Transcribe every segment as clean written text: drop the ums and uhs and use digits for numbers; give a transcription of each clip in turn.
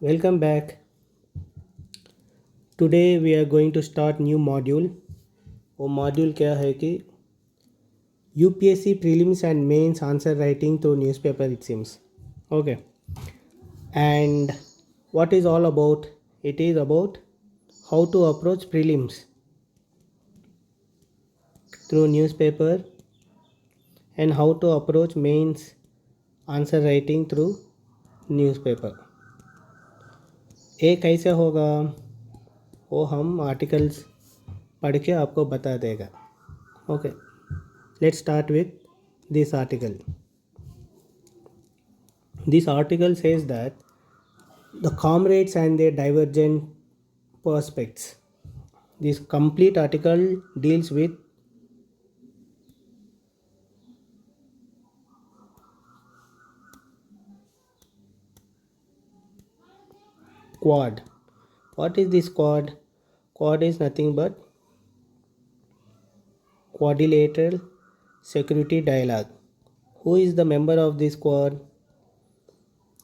Welcome back. Today we are going to start new module. वो module क्या है कि UPSC prelims and mains answer writing through newspaper it seems. Okay. And what is all about? It is about how to approach prelims through newspaper and how to approach mains answer writing through newspaper. ये कैसे होगा वो हम articles पढ़ के आपको बता देगा. Okay. Let's start with this article. This article says that the comrades and their divergent perspectives. This complete article deals with quad. What is this quad? Quad is nothing but quadrilateral security dialogue. Who is the member of this quad?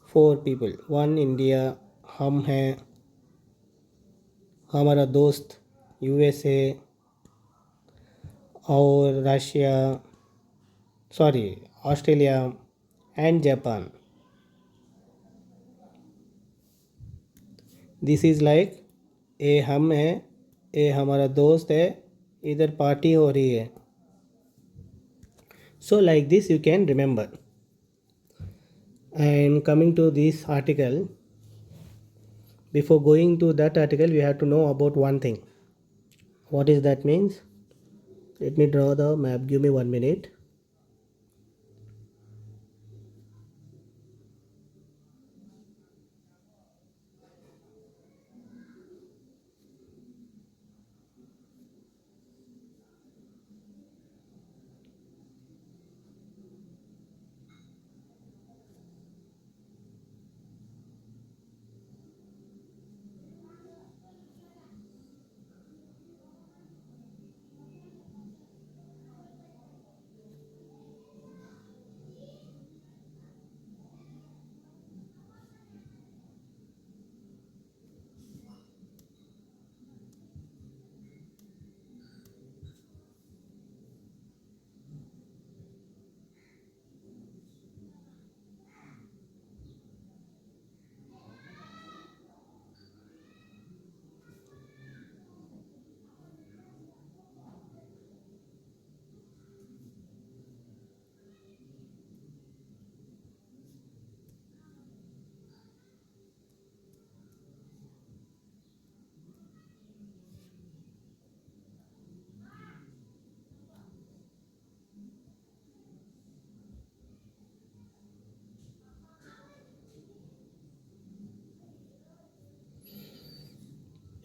Four people. One India, हम हैं, हमारा दोस्त USA और Russia, sorry Australia and Japan. This is like a हम है, ए हमारा दोस्त है, इधर पार्टी हो रही है. So like this you can remember. And coming to this article, before going to that article we have to know about one thing. What is that means? Let me draw the map. Give me 1 minute.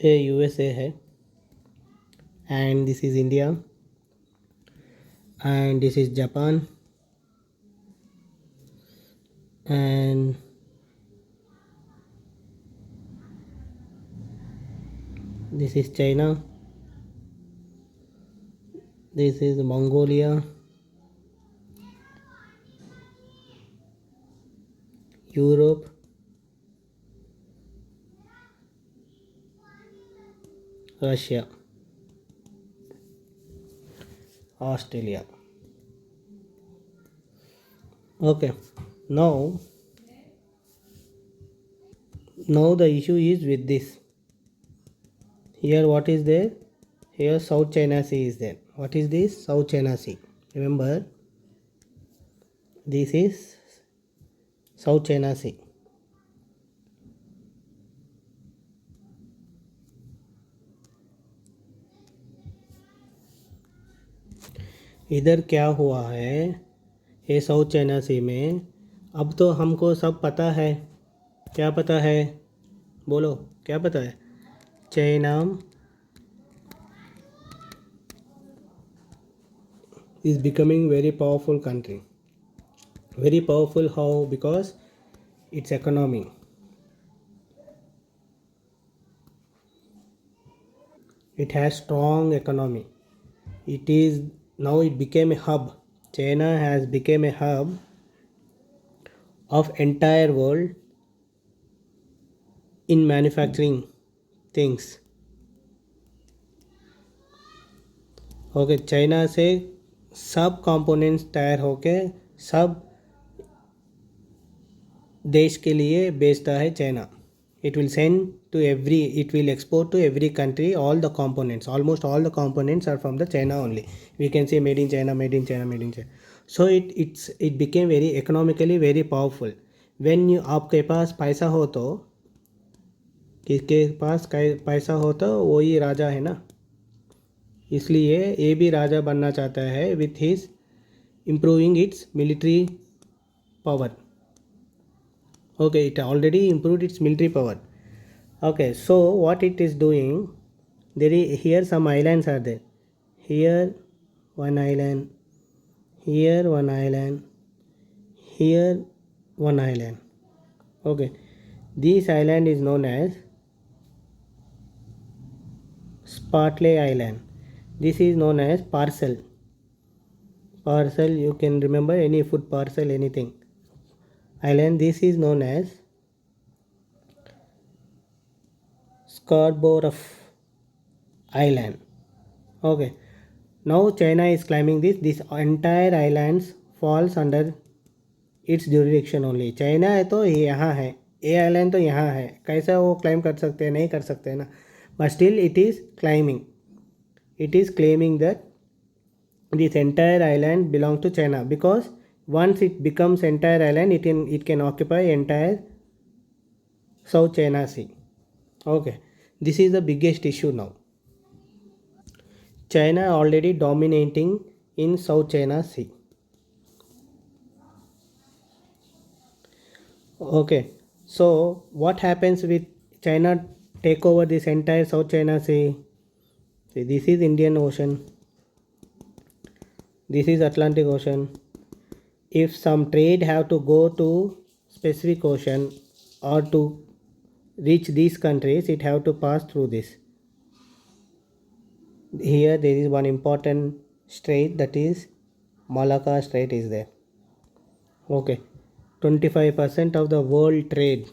A USA है, and this is India, and this is Japan, and this is China, this is Mongolia, Europe, Russia, Australia. Okay, now the issue is with this. Here what is there? Here South China Sea is there. What is this? South China Sea. Remember, this is South China Sea. इधर क्या हुआ है, ये south China सी में. अब तो हमको सब पता है. क्या पता है? बोलो, क्या पता है? China is becoming very powerful country. Very powerful how? Because its economy. It has strong economy. It became a hub. China has become a hub of entire world in manufacturing things. Okay, China से सब components तैयार होके सब देश के लिए बेचता है China. It will send to every, it will export to every country all the components, almost all the components are from the China only. We can say made in China, made in China, made in China. So it became very economically very powerful. When you आपके पास पैसा हो तो, किसके पास पैसा हो तो वही राजा है ना. इसलिए ये भी राजा बनना चाहता है with his improving its military power. Okay, it already improved its military power. Okay, so what it is doing, there is here some islands are there. Here one island, here one island, here one island. Okay, this island is known as Spratly Island. This is known as parcel. Parcel, you can remember any food parcel, anything. Island, this is known as Scarborough Island. Okay, now China is claiming this entire islands falls under its jurisdiction only. China है तो ये यहाँ है, ये island तो यहाँ है. कैसा वो क्लेम कर सकते हैं? नहीं कर सकते हैं ना. But still it is claiming that this entire island belongs to China, because once it becomes entire island, it can occupy entire South China Sea. Okay, this is the biggest issue now. China already dominating in South China Sea. Okay, so what happens with China take over this entire South China Sea? See, this is Indian Ocean, this is Atlantic Ocean. If some trade have to go to specific ocean or to reach these countries, it have to pass through this. Here there is one important strait, that is Malacca Strait is there. Okay, 25% of the world trade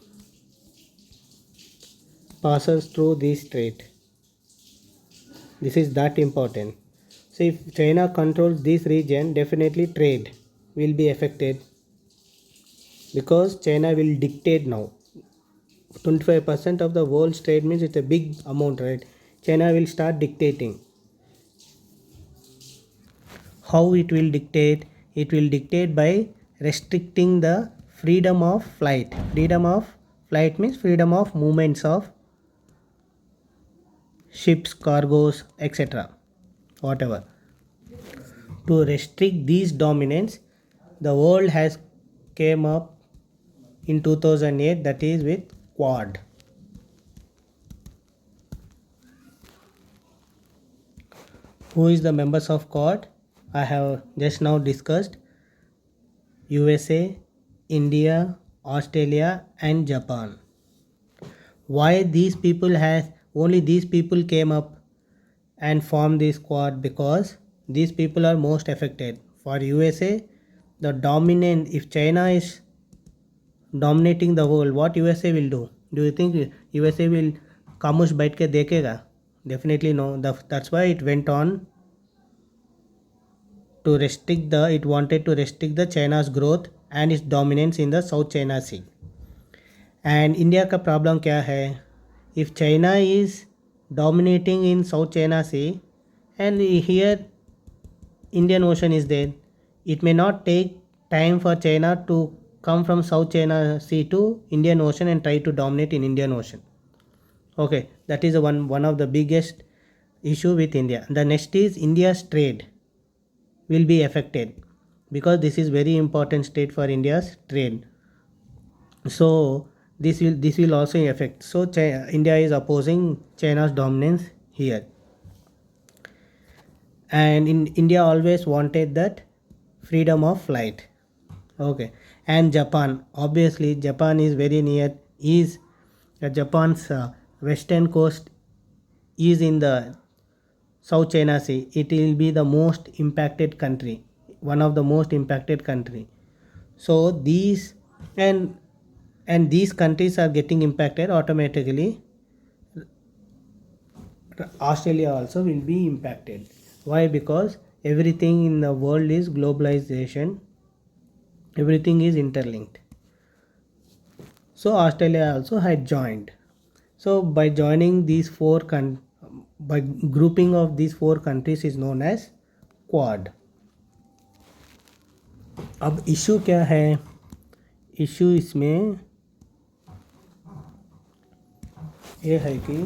passes through this strait. This is that important. So if China controls this region, definitely trade will be affected, because China will dictate now. 25% of the world's trade means it's a big amount, right? China will start dictating. How it will dictate? It will dictate by restricting the freedom of flight. Freedom of flight means freedom of movements of ships, cargoes, etc. Whatever. To restrict these dominance, the world has came up in 2008, that is with Quad. Who is the members of Quad? I have just now discussed USA, India, Australia and Japan. Why these people has only these people came up and formed this Quad? Because these people are most affected. For USA, the dominant, if China is dominating the world, what USA will do? Do you think USA will खामोश बैठ के देखेगा? Definitely no. That's why it went on to restrict it wanted to restrict the China's growth and its dominance in the South China Sea. And India का problem क्या है? If China is dominating in South China Sea and here Indian Ocean is there, it may not take time for China to come from South China Sea to Indian Ocean and try to dominate in Indian Ocean. Okay, that is one of the biggest issue with India. The next is India's trade will be affected, because this is very important state for India's trade. So this will also affect. So India is opposing China's dominance here. And in India always wanted that freedom of flight. Okay, and Japan, obviously Japan is very near, is Japan's western coast is in the South China Sea. It will be the most impacted country, one of the most impacted country. So these, and and these countries are getting impacted automatically, Australia also will be impacted. Why? Because everything in the world is globalization, everything is interlinked. So Australia also had joined. So by joining these by grouping of these four countries is known as Quad. अब issue क्या है? Issue इसमें ये है कि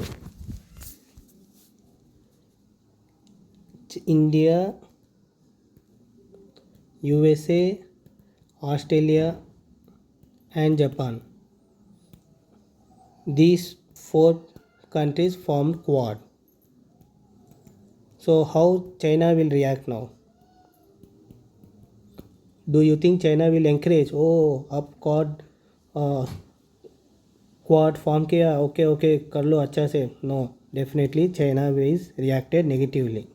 India, USA, Australia and Japan, these four countries formed Quad. So how China will react now? Do you think China will encourage, oh अब Quad form किया, okay कर लो अच्छा से? No, definitely China is reacted negatively.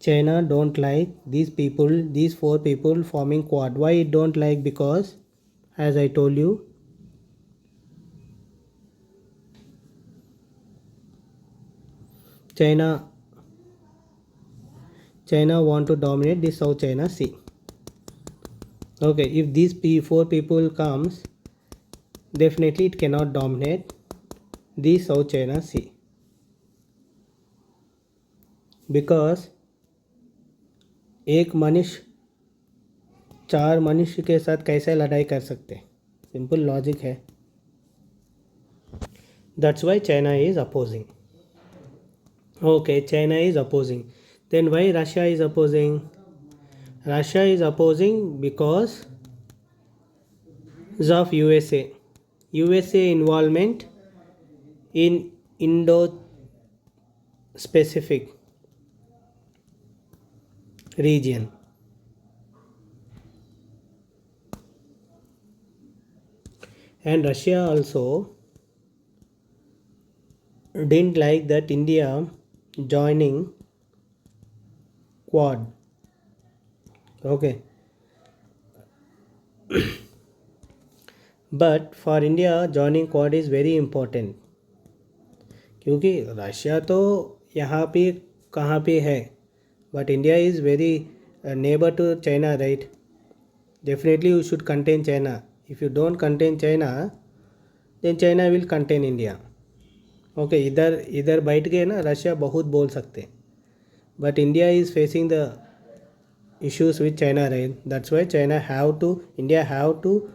China don't like these four people forming Quad. Why it don't like? Because as I told you, China want to dominate the South China Sea. Okay, if these four people comes, definitely it cannot dominate the South China Sea, because एक मनुष्य चार मनुष्य के साथ कैसे लड़ाई कर सकते? सिंपल लॉजिक है. That's why China is opposing. Okay, China is opposing. Then why Russia is opposing? Russia is opposing because of USA. USA involvement in Indo-Pacific region. And Russia also didn't like that India joining Quad. Okay. But for India, joining Quad is very important. क्योंकि Russia तो यहाँ पे कहाँ पे है, but India is very neighbor to China, right? Definitely you should contain China. If you don't contain China, then China will contain India. Okay, इधर बैठ गए ना, रशिया बहुत बोल सकते, but India is facing the issues with China, right? That's why India have to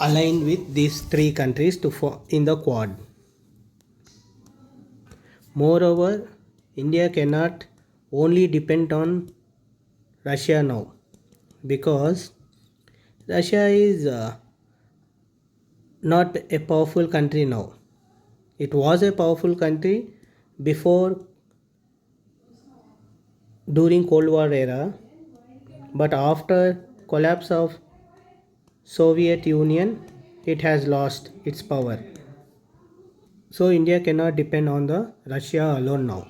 align with these three countries to in the Quad. Moreover, India cannot only depend on Russia now, because Russia is not a powerful country now. It was a powerful country before, during Cold War era, but after collapse of Soviet Union, it has lost its power. So India cannot depend on the Russia alone now.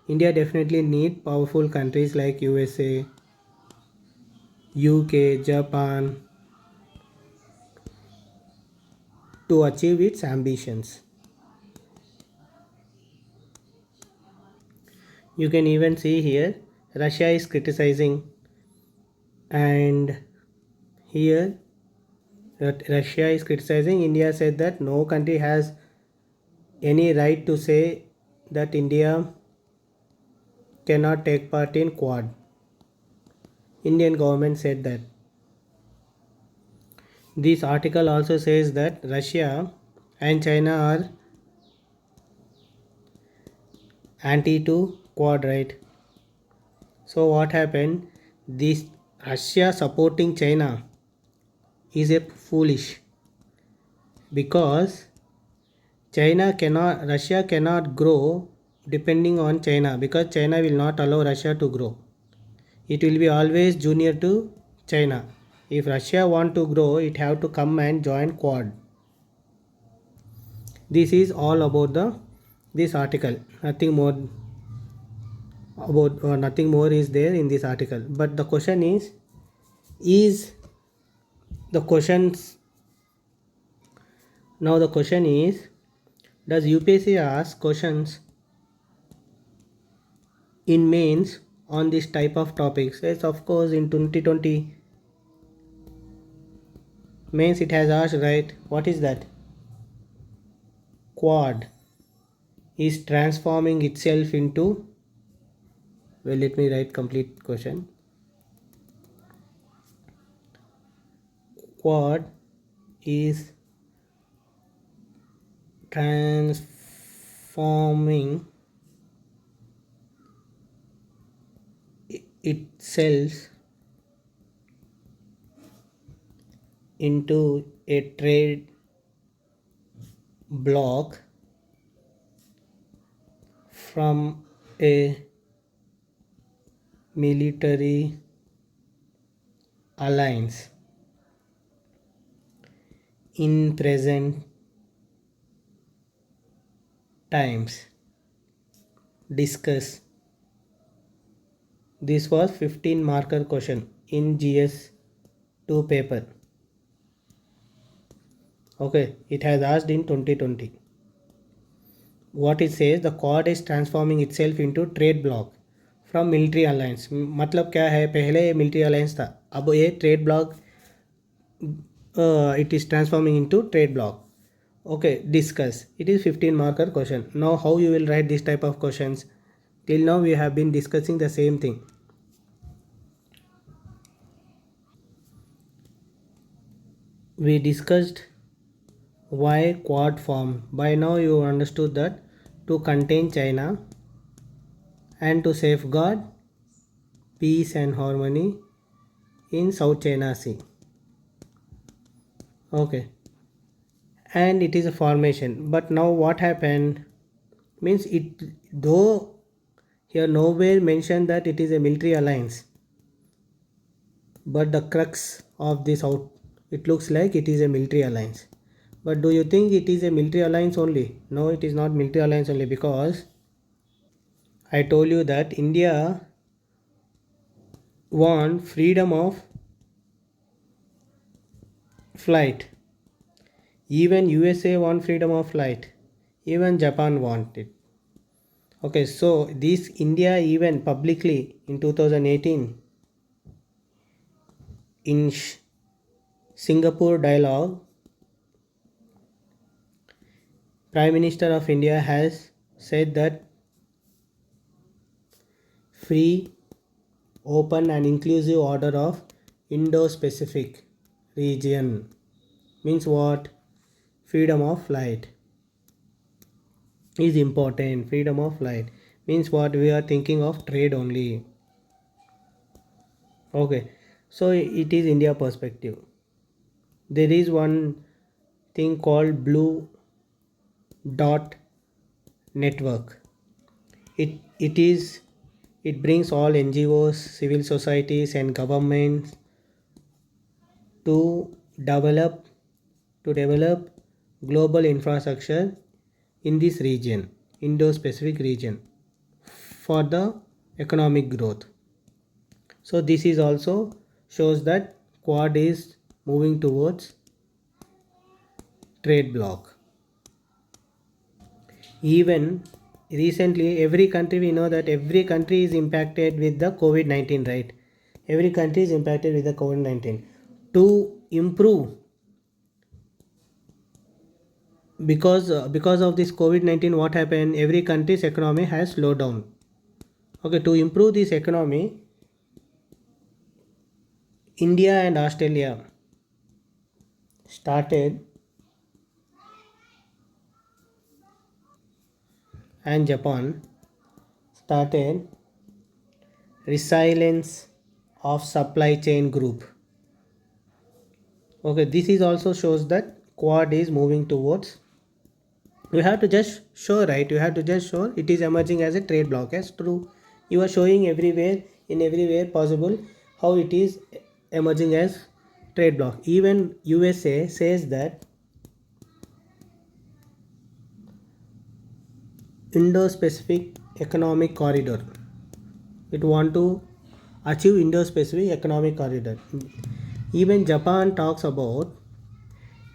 India definitely need powerful countries like USA, UK, Japan to achieve its ambitions. You can even see here Russia is criticizing, and here Russia is criticizing. India said that no country has any right to say that India cannot take part in Quad. Indian government said that. This article also says that Russia and China are anti to Quad, right? So what happened? This Russia supporting China is a foolish, because Russia cannot grow depending on China, because China will not allow Russia to grow. It will be always junior to China. If Russia want to grow, it have to come and join Quad. This is all about this article. Nothing more is there in this article. But the question is The questions now the question is, does UPSC ask questions in mains on this type of topics? Yes, of course, in 2020 mains it has asked, right? What is that? Quad is transforming itself into, well, let me write complete question. Quad is transforming itself into a trade bloc from a military alliance in present times. Discuss. This was 15 marker question in GS 2 paper. Okay, it has asked in 2020. What it says, the Quad is transforming itself into trade bloc from military alliance. मतलब क्या है, पहले military alliance था, अब ये trade bloc it is transforming into trade bloc. Okay, discuss. It is 15 marker question. Now how you will write this type of questions? Till now we have been discussing the same thing. We discussed why Quad formed. By now you understood that to contain China and to safeguard peace and harmony in South China Sea. Okay, and it is a formation. But now what happened means, it though here nowhere mentioned that it is a military alliance, but the crux of this out, it looks like it is a military alliance. But do you think it is a military alliance only? No, it is not military alliance only, because I told you that India want freedom of flight. Even USA want freedom of flight. Even Japan want it. Okay, so this India even publicly in 2018 in Singapore dialogue, Prime Minister of India has said that free, open and inclusive order of Indo-Pacific region means what? Freedom of flight is important. Freedom of flight means what? We are thinking of trade only. Okay, so it is India perspective. There is one thing called Blue Dot Network. It brings all NGOs, civil societies and governments to develop global infrastructure in this region, Indo-Pacific region, for the economic growth. So this is also shows that Quad is moving towards trade bloc. Even recently, every country, we know that every country is impacted with the COVID-19, right? Every country is impacted with the COVID-19. To improve, because of this COVID-19, what happened? Every country's economy has slowed down. Okay, to improve this economy, India and Australia started, and Japan started resilience of supply chain group. Okay, this is also shows that Quad is moving towards, you have to just show, right? You have to just show it is emerging as a trade bloc. As true, you are showing everywhere, in everywhere possible, how it is emerging as trade bloc. Even USA says that Indo-Pacific economic corridor, it want to achieve Indo-Pacific economic corridor. Even Japan talks about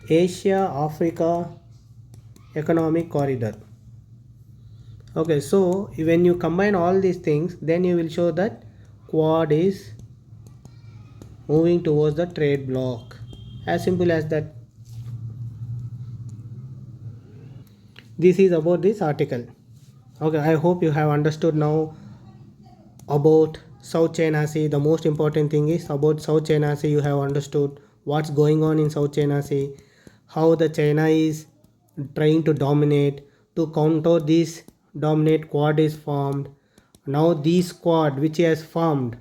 Asia Africa Economic Corridor. Okay, so when you combine all these things, then you will show that Quad is moving towards the trade bloc. As simple as that. This is about this article. Okay, I hope you have understood now about South China Sea. The most important thing is about South China Sea. You have understood what's going on in South China Sea, how the China is trying to dominate. To counter this dominate, Quad is formed. Now this Quad, which has formed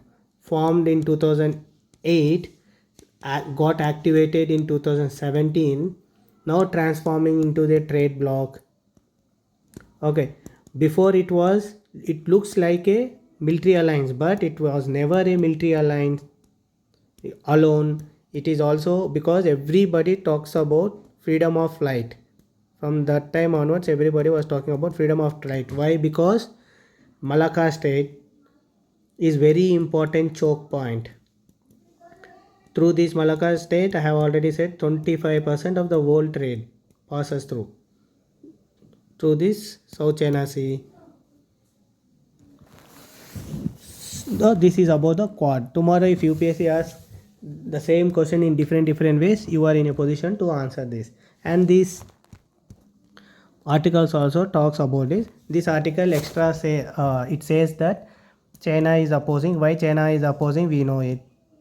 in 2008, got activated in 2017, now transforming into the trade bloc. Okay, before it looks like a military alliance, but it was never a military alliance alone. It is also because everybody talks about freedom of flight. From that time onwards, everybody was talking about freedom of flight. Why? Because Malacca Strait is very important choke point. Through this Malacca Strait, I have already said 25% of the world trade passes through this South China Sea. This is about the Quad. Tomorrow if UPSC asks the same question in different ways, you are in a position to answer this. And this articles also talks about this. This article extra it says that China is opposing. Why China is opposing, we know it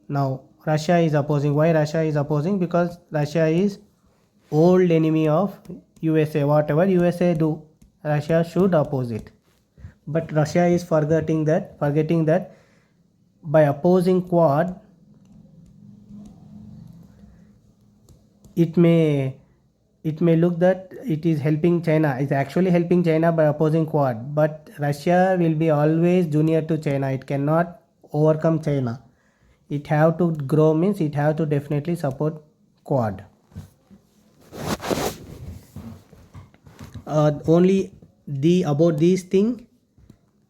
now. Russia is opposing. Why Russia is opposing? Because Russia is old enemy of USA. Whatever USA do, Russia should oppose it. But Russia is forgetting that by opposing Quad, it may look that it is helping China. It's actually helping China by opposing Quad. But Russia will be always junior to China. It cannot overcome China. It have to grow, means it have to definitely support Quad. Only about these thing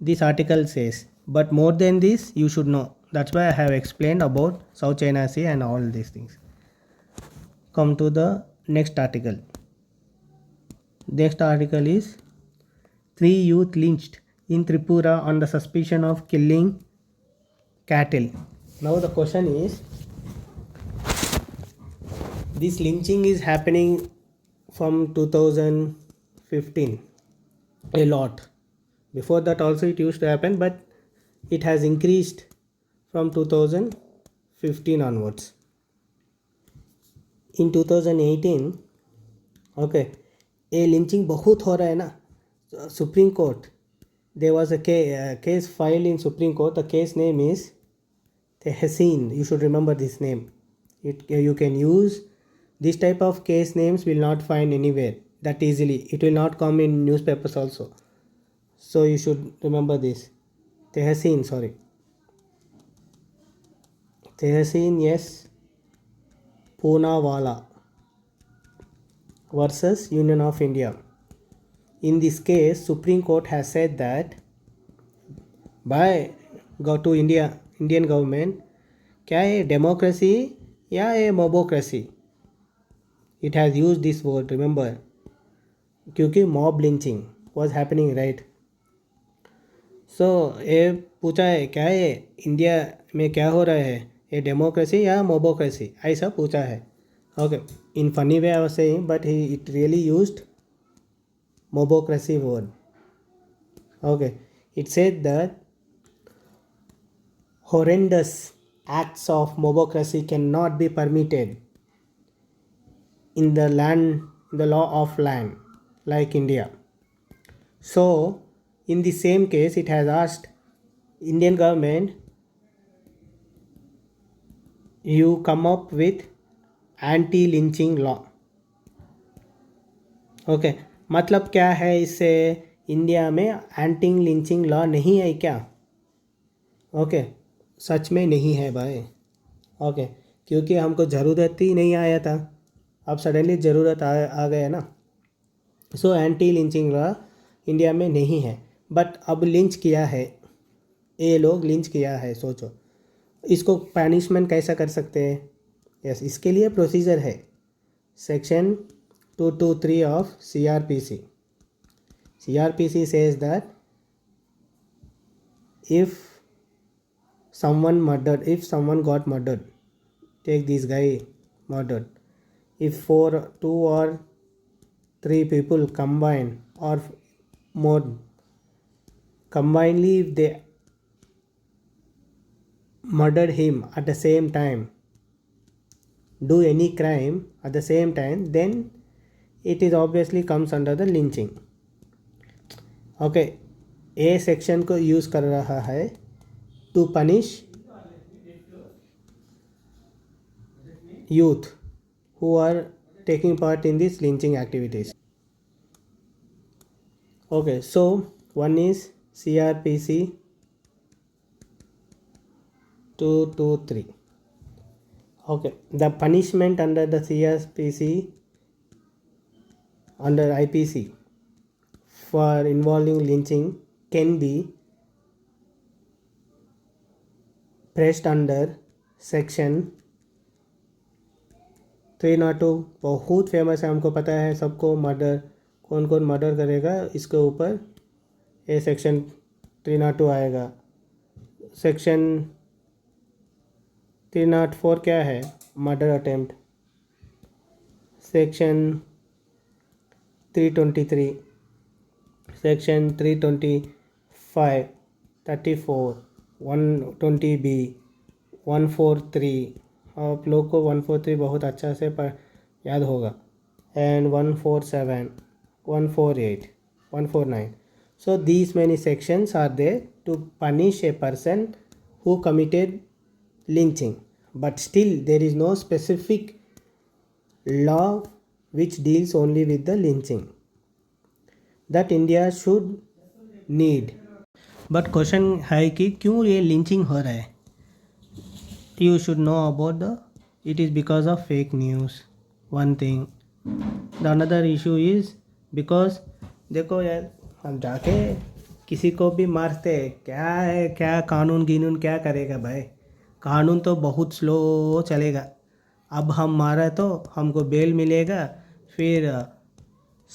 this article says, but more than this you should know. That's why I have explained about South China Sea and all these things. Come to the next article. Next article is 3 youth lynched in Tripura on the suspicion of killing cattle. Now the question is, this lynching is happening from 2015 a lot. Before that also it used to happen, but it has increased from 2015 onwards. In 2018, okay, a lynching बहुत हो रहा है ना. Supreme Court, there was a case filed in Supreme Court. The case name is Tehseen. You should remember this name. You can use this type of case names, will not find anywhere that easily. It will not come in newspapers also. So you should remember this. Tehseen, sorry. Tehseen, yes. Poonawalla versus Union of India. In this case, Supreme Court has said that go to Indian government, क्या है democracy या है mobocracy? It has used this word, remember, क्योंकि mob lynching was happening, right? So ये पूछा है क्या है इंडिया में क्या हो रहा है, ये डेमोक्रेसी या मोबोक्रेसी, ऐसा पूछा है. Okay, in funny way I was saying, but it really used mobocracy word. Okay, it said that horrendous acts of mobocracy cannot be permitted in the law of land like India. So in the same case, it has asked Indian government, you come up with anti-lynching law. Okay, मतलब क्या है इससे, India में anti lynching law नहीं है क्या? Okay, सच में नहीं है भाई. ओके, क्योंकि हमको ज़रूरत ही नहीं आया था, अब सडनली ज़रूरत आ गया ना. So anti lynching law India में नहीं है. बट अब लिंच किया है, ये लोग लिंच किया है. सोचो इसको पनिशमेंट कैसा कर सकते हैं. यस, इसके लिए प्रोसीजर है, section 223 of CRPC. CRPC says that if someone got murdered, take this guy murdered, if two or three people combine or more combinedly, if they murdered him at the same time, do any crime at the same time, then it is obviously comes under the lynching. Okay, A section को use कर रहा है to punish youth who are taking part in these lynching activities. Okay, so one is CRPC 223. Okay, the punishment under the CRPC under IPC for involving lynching can be pressed under section 302. बहुत famous है, हमको पता है सबको, murder कौन कौन murder करेगा इसके ऊपर ये सेक्शन 302 आएगा. सेक्शन 304 क्या है? Murder attempt. Section 323, section 325, 34, 120B, 143. आप लोग को 143 बहुत अच्छा से याद होगा. And 147, 148, 149. So these many sections are there to punish a person who committed lynching, but still there is no specific law which deals only with the lynching that India should need. But question है कि क्यों ये lynching हो रहा है? You should know about it is because of fake news, one thing. The another issue is because देखो यार, हम जाके किसी को भी मारते हैं, क्या है, क्या कानून गिनून क्या करेगा भाई? कानून तो बहुत स्लो चलेगा. अब हम मारा तो हमको बेल मिलेगा, फिर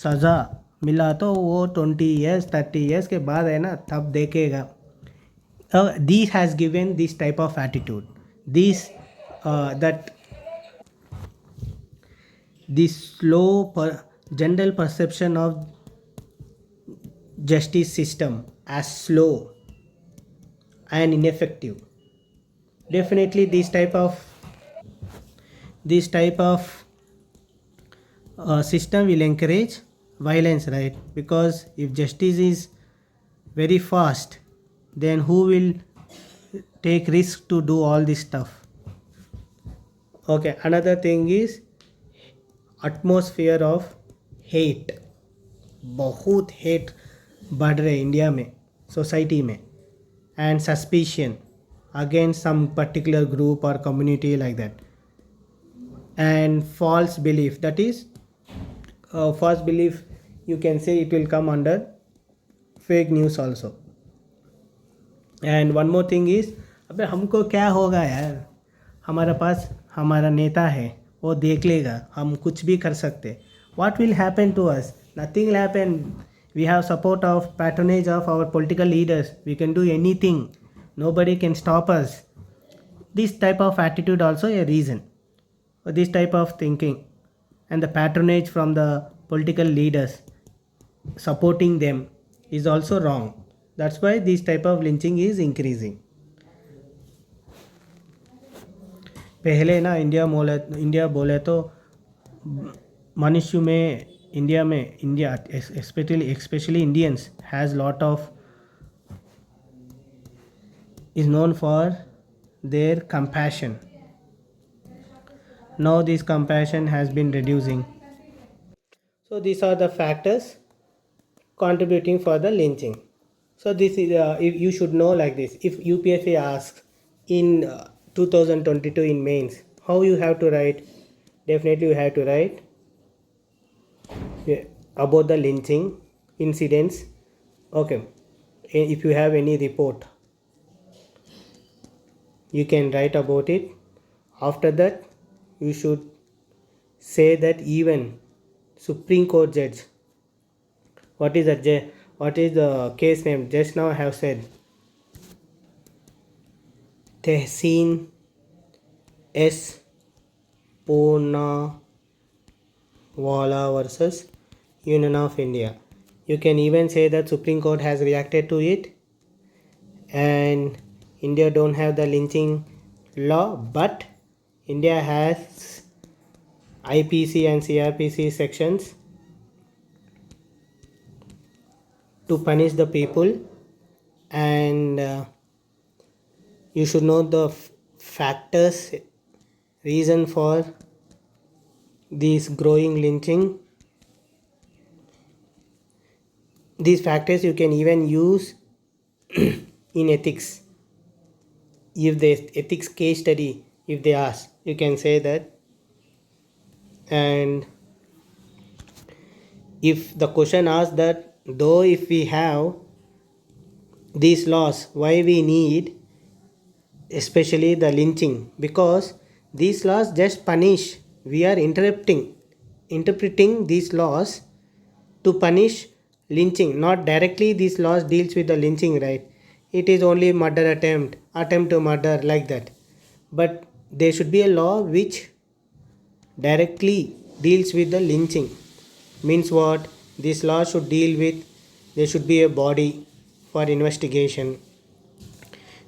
सज़ा मिला तो वो 20 years 30 years के बाद है ना, तब देखेगा. This has given this type of attitude, this slow general perception of justice system as slow and ineffective. Definitely this type of system will encourage violence, right? Because if justice is very fast, then who will take risk to do all this stuff? Okay, another thing is atmosphere of hate. बहुत hate बढ़ रहे India में, society में, and suspicion against some particular group और community like that, and false belief. That is false belief, you can say it will come under fake news also. And one more thing is, अबे हमको क्या होगा यार, हमारा पास हमारा नेता है, वो देख लेगा, हम कुछ भी कर सकते. What will happen to us? Nothing will happen. We have support of patronage of our political leaders. We can do anything. Nobody can stop us. This type of attitude also a reason. This type of thinking and the patronage from the political leaders supporting them is also wrong. That's why this type of lynching is increasing. पहले ना India बोले तो मनुष्य में India especially Indians has lot of is known for their compassion. Now this compassion has been reducing. So these are the factors contributing for the lynching. So this is if you should know like this. If UPSC asks in 2022 in mains, how you have to write? Definitely you have to write about the lynching incidents. Okay, if you have any report, you can write about it. After that, you should say that even Supreme Court judge, what is the case name? Just now I have said Tehseen S. Poonawalla versus Union of India. You can even say that Supreme Court has reacted to it, and India don't have the lynching law, but India has IPC and CRPC sections to punish the people, and you should know the factors, reason for this growing lynching. These factors you can even use in ethics. If the ethics case study, if they ask, you can say that. And if the question asks that, though if we have these laws, why we need especially the lynching? Because these laws just punish. We are interpreting these laws to punish lynching. Not directly these laws deals with the lynching, right? It is only murder attempt to murder, like that. But there should be a law which directly deals with the lynching. Means what? This law should deal with, there should be a body for investigation.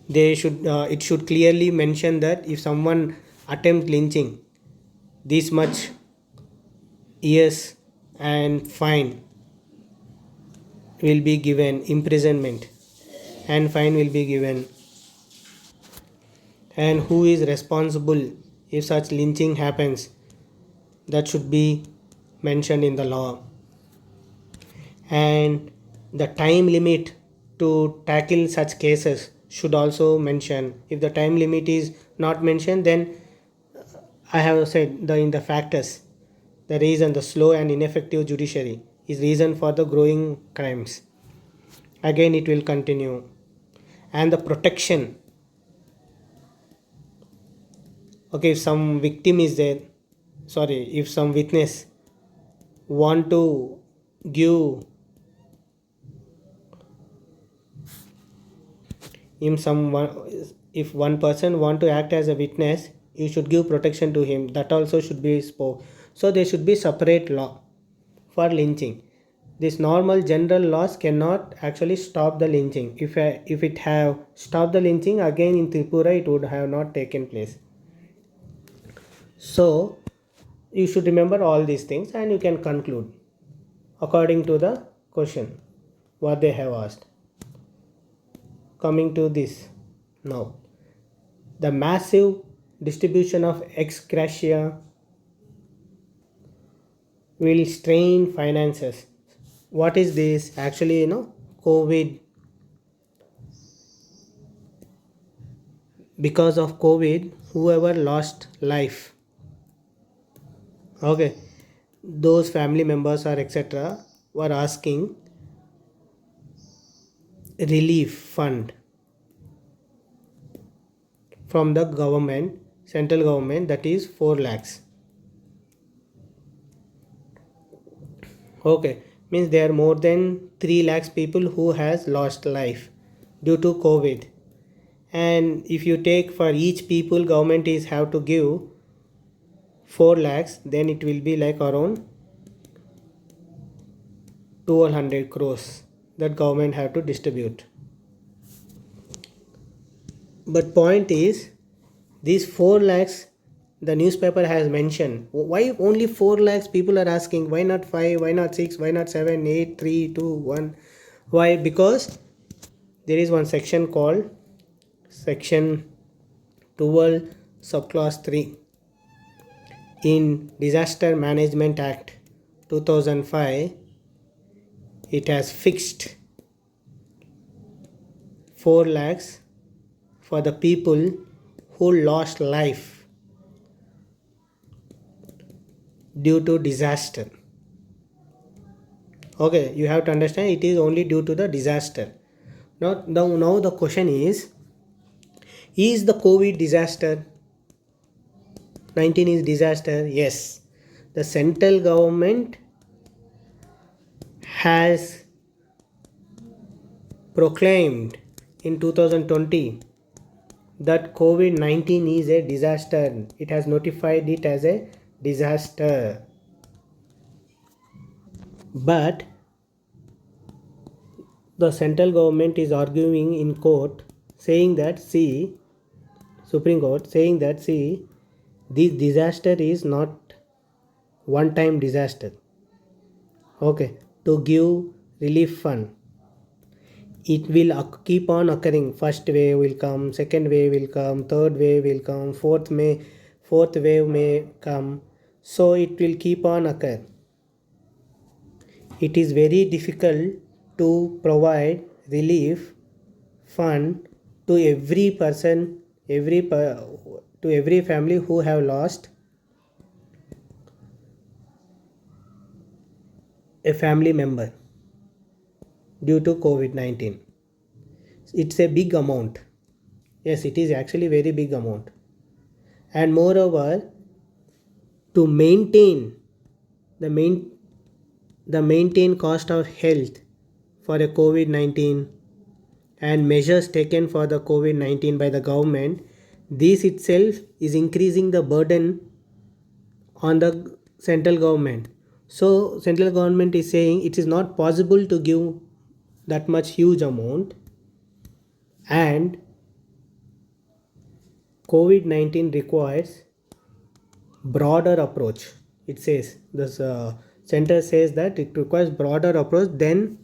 It should clearly mention that if someone attempts lynching, this much years and fine will be given, imprisonment and fine will be given, and who is responsible if such lynching happens, that should be mentioned in the law. And the time limit to tackle such cases should also mention. If the time limit is not mentioned, then I have said in the factors, the reason, the slow and ineffective judiciary is reason for the growing crimes. Again it will continue. And the protection. Okay, if some victim is there, if some witness want to give if one person want to act as a witness, you should give protection to him. That also should be spoke. So there should be separate law for lynching. This normal general laws cannot actually stop the lynching. If it have stopped the lynching, again in Tripura it would have not taken place. So you should remember all these things and you can conclude according to the question what they have asked. Coming to this now, the massive distribution of ex gratia will strain finances. What is this? Actually, COVID. Because of COVID, whoever lost life, okay, those family members or etc. were asking relief fund from the government, central government, that is 4 lakhs. Okay, means there are more than 3 lakhs people who has lost life due to COVID. And if you take for each people, government is have to give 4 lakhs, then it will be like around 1200 crores that government have to distribute. But point is, these 4 lakhs the newspaper has mentioned. Why only 4 lakhs people are asking? Why not 5? Why not 6? Why not 7, 8, 3, 2, 1? Why? Because there is one section called section 12 subclause 3 in Disaster Management Act 2005. It has fixed 4 lakhs for the people who lost life due to disaster. Okay, you have to understand it is only due to the disaster. Now the question is the COVID disaster? 19 is disaster? Yes. The central government has proclaimed in 2020 that COVID-19 is a disaster. It has notified it as a disaster. But the central government is arguing in court, saying that, see, Supreme Court saying that, see, this disaster is not one time disaster. Okay, to give relief fund, it will keep on occurring. First wave will come, second wave will come, third wave will come, fourth wave may come. So it will keep on occur. It is very difficult to provide relief fund to every person, to every family who have lost a family member due to COVID-19. It's a big amount. Yes, it is actually very big amount. And moreover, to maintain the maintain cost of health for a COVID-19 and measures taken for the COVID-19 by the government, this itself is increasing the burden on the central government. So central government is saying it is not possible to give that much huge amount, and COVID-19 requires broader approach. It says this center says that it requires broader approach than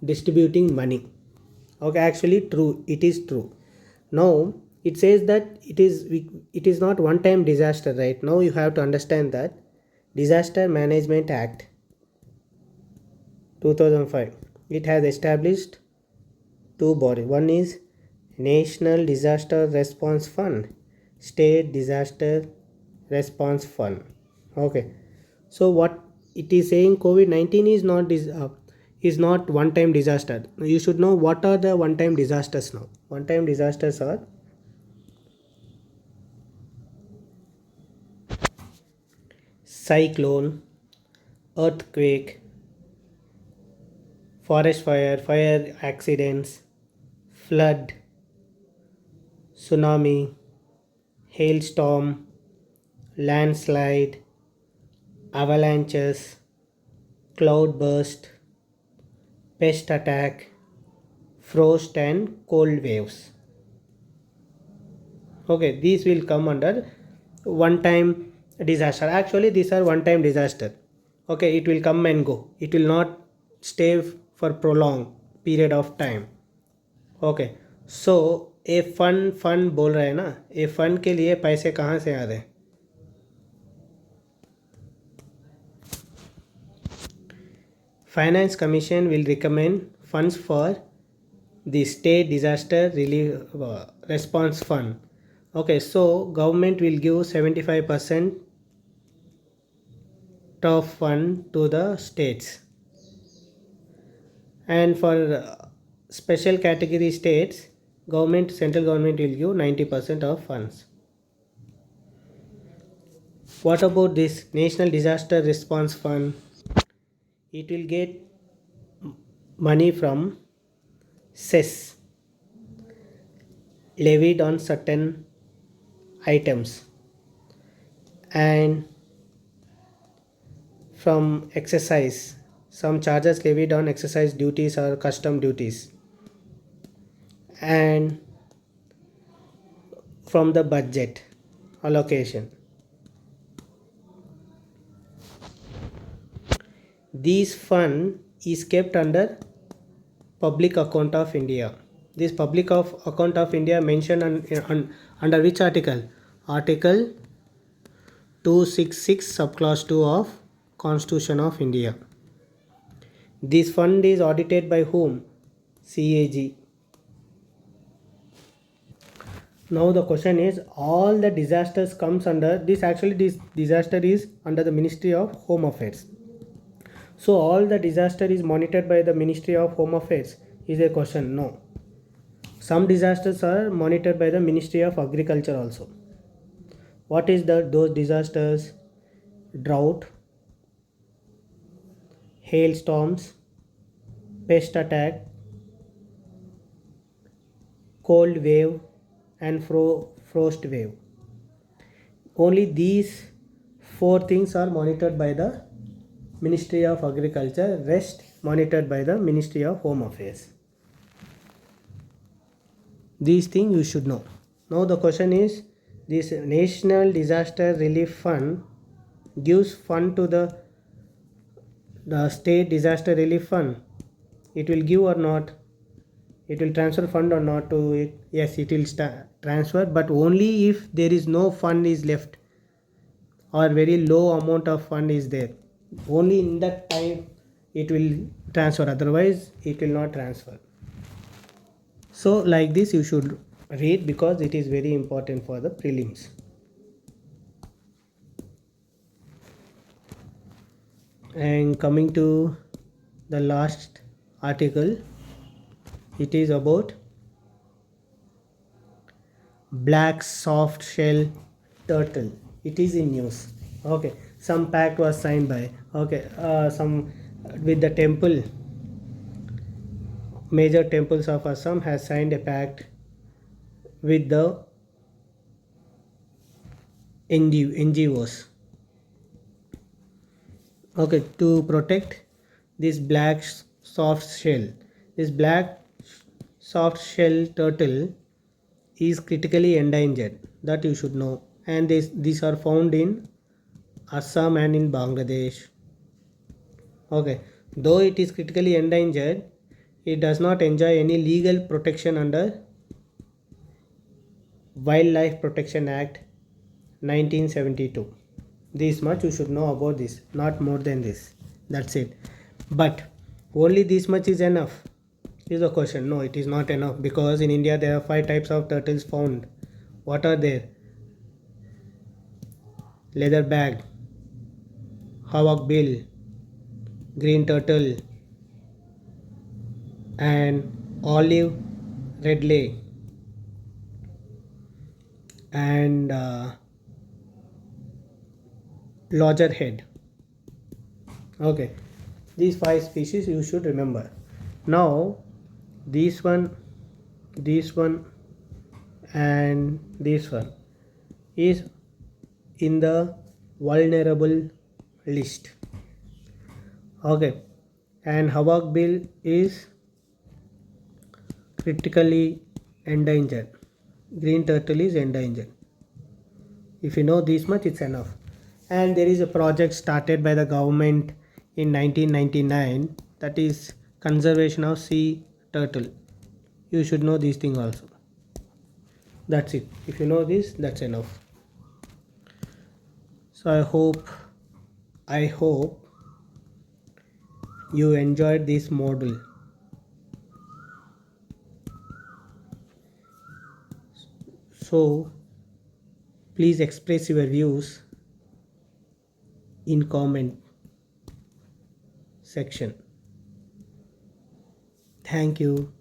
distributing money. Okay, actually true, it is true. Now it says that it is not one time disaster. Right now you have to understand that Disaster Management Act 2005, it has established two bodies. One is National Disaster Response Fund, State Disaster Response Fund. Okay, so what it is saying, COVID-19 is not one time disaster. You should know what are the one time disasters now. One time disasters are cyclone, earthquake, forest fire, fire accidents, flood, tsunami, hailstorm, landslide, avalanches, cloudburst, pest attack, frost and cold waves. Okay, these will come under one time disaster. Actually these are one time disaster. Okay, it will come and go, it will not stay for prolonged period of time. Okay so A fund बोल रहे हैं ना, ए fund के लिए पैसे कहाँ से आ रहे हैं? Finance commission will recommend funds for the state disaster relief response fund. Okay, so government will give 75% of fund to the states, and for special category states, central government will give 90% of funds. What about this National Disaster Response Fund? It will get money from cess levied on certain items and from excise, some charges levied on excise duties or custom duties, and from the budget allocation. This fund is kept under Public Account of India. This Public Account of India mentioned under which article? Article 266 subclause 2 of Constitution of India. This fund is audited by whom? CAG. Now the question is, all the disasters comes under this. Actually this disaster is under the Ministry of Home Affairs. So all the disaster is monitored by the Ministry of Home Affairs. Is a question? No. Some disasters are monitored by the Ministry of Agriculture also. What is those disasters? Drought, hailstorms, pest attack, cold wave, and frost wave. Only these four things are monitored by the Ministry of Agriculture, rest monitored by the Ministry of Home Affairs. These things you should know. Now the question is, this National Disaster Relief Fund gives fund to the state disaster relief fund. It will give or not? It will transfer fund or not to it? Yes, it will transfer, but only if there is no fund is left or very low amount of fund is there. Only in that time it will transfer, otherwise it will not transfer. So like this you should read, because it is very important for the prelims. And coming to the last article, it is about black soft shell turtle. It is in news. Okay, some pact was signed by, okay, some with the temple, major temples of Assam has signed a pact with the NGOs, okay, to protect this black soft shell. This black soft shell turtle is critically endangered, that you should know, and these are found in Assam and in Bangladesh. Okay, though it is critically endangered, it does not enjoy any legal protection under Wildlife Protection Act 1972. This much you should know about this, not more than this. That's it. But only this much is enough, is the question. No, it is not enough, because in India there are 5 types of turtles found. What are there? Leatherback, hawkbill, green turtle, and olive redley, and loggerhead. Okay, these 5 species you should remember. Now this one, and this one is in the vulnerable list. Okay, and hawkbill is critically endangered. Green turtle is endangered. If you know this much, it's enough. And there is a project started by the government in 1999, that is conservation of sea turtle. You should know these things also. That's it. If you know this, that's enough. So I hope you enjoyed this module. So please express your views in comment section. Thank you.